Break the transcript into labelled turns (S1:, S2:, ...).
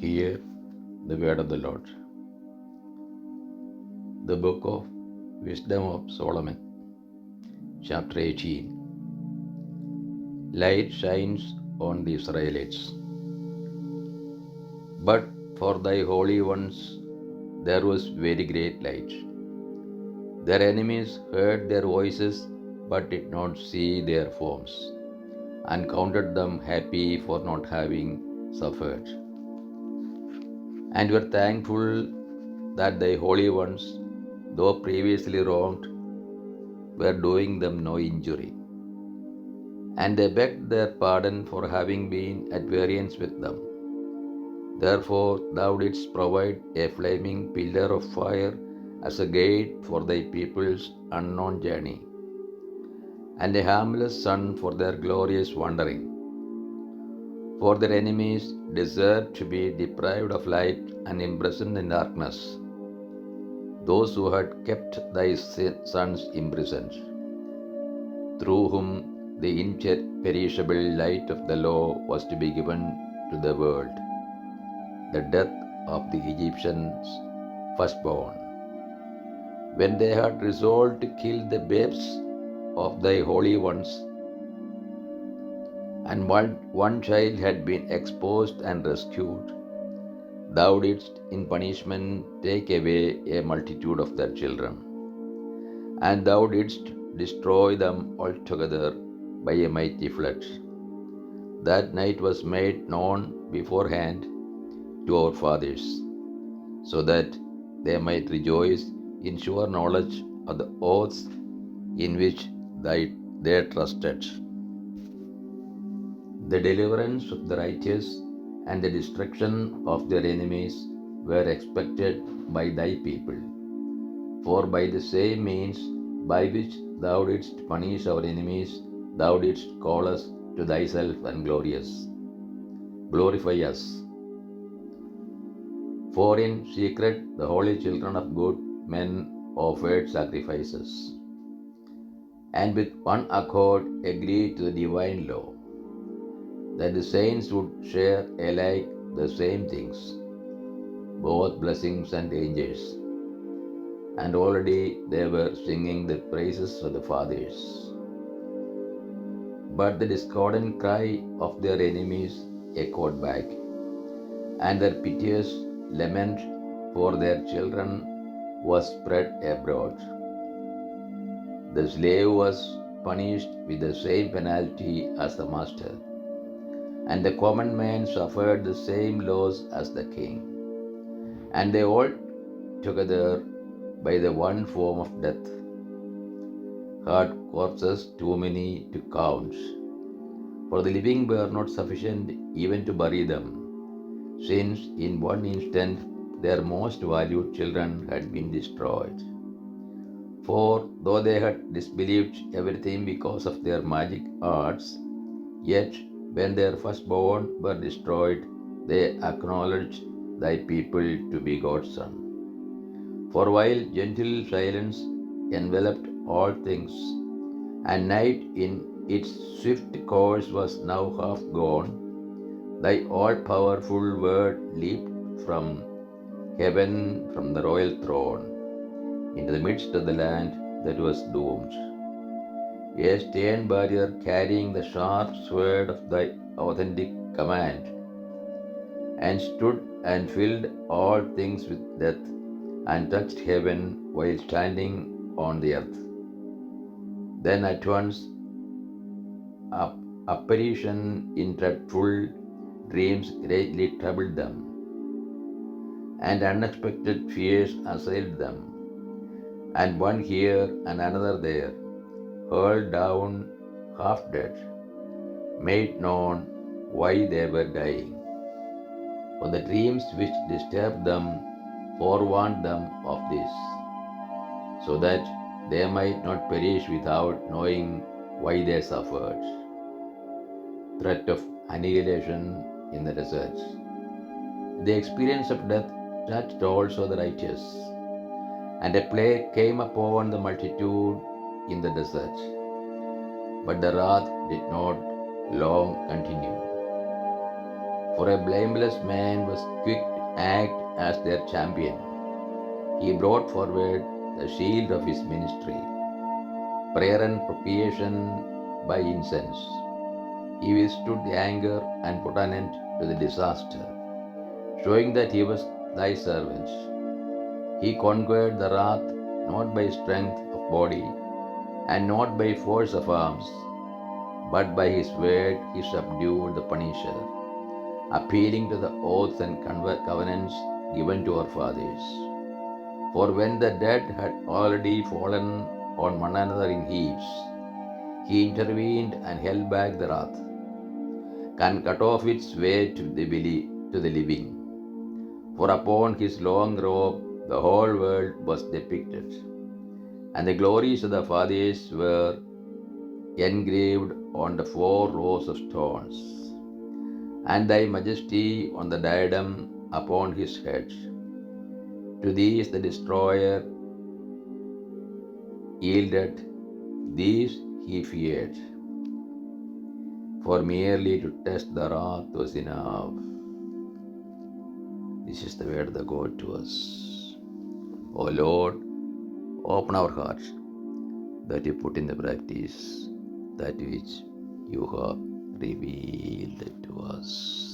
S1: Hear the word of the Lord. The book of Wisdom of Solomon, chapter 18. Light shines on the Israelites, but for thy holy ones there was very great light. Their enemies heard their voices, but did not see their forms, and counted them happy for not having suffered, and were thankful that thy holy ones, though previously wronged, were doing them no injury. And they begged their pardon for having been at variance with them. Therefore thou didst provide a flaming pillar of fire as a gate for thy people's unknown journey, and a harmless sun for their glorious wandering. For their enemies deserved to be deprived of light and imprisoned in darkness, those who had kept thy sons imprisoned, through whom the imperishable light of the law was to be given to the world, the death of the Egyptians' firstborn. When they had resolved to kill the babes of thy holy ones, and one child had been exposed and rescued, thou didst in punishment take away a multitude of their children, and thou didst destroy them altogether by a mighty flood. That night was made known beforehand to our fathers, so that they might rejoice in sure knowledge of the oaths in which they trusted. The deliverance of the righteous and the destruction of their enemies were expected by thy people. For by the same means by which thou didst punish our enemies, thou didst call us to thyself and glorify us. For in secret the holy children of good men offered sacrifices, and with one accord agreed to the divine law, that the saints would share alike the same things, both blessings and dangers. And already they were singing the praises of the fathers. But the discordant cry of their enemies echoed back, and their piteous lament for their children was spread abroad. The slave was punished with the same penalty as the master, and the common man suffered the same loss as the king. And they all together, by the one form of death, had corpses too many to count, for the living were not sufficient even to bury them, since in one instant their most valued children had been destroyed. For though they had disbelieved everything because of their magic arts, yet when their firstborn were destroyed, they acknowledged thy people to be God's son. For while gentle silence enveloped all things, and night in its swift course was now half gone, thy all-powerful word leaped from heaven, from the royal throne, into the midst of the land that was doomed. A stern barrier carrying the sharp sword of thy authentic command, and stood and filled all things with death, and touched heaven while standing on the earth. Then at once apparition in dreadful dreams greatly troubled them, and unexpected fears assailed them, and one here and another there, hurled down half dead, made known why they were dying. For the dreams which disturbed them forewarned them of this, so that they might not perish without knowing why they suffered. Threat of annihilation in the deserts. The experience of death touched also the righteous, and a plague came upon the multitude in the desert. But the wrath did not long continue. For a blameless man was quick to act as their champion. He brought forward the shield of his ministry, prayer and propitiation by incense. He withstood the anger and put an end to the disaster, showing that he was thy servant. He conquered the wrath not by strength of body and not by force of arms, but by his word he subdued the punisher, appealing to the oaths and covenants given to our fathers. For when the dead had already fallen on one another in heaps, he intervened and held back the wrath, and cut off its way to the living. For upon his long robe the whole world was depicted, and the glories of the fathers were engraved on the 4 rows of stones, and thy majesty on the diadem upon his head. To these the destroyer yielded, these he feared, for merely to test the wrath was enough. This is the word of the God to us. O Lord, open our hearts that you put in the practice that which you have revealed to us.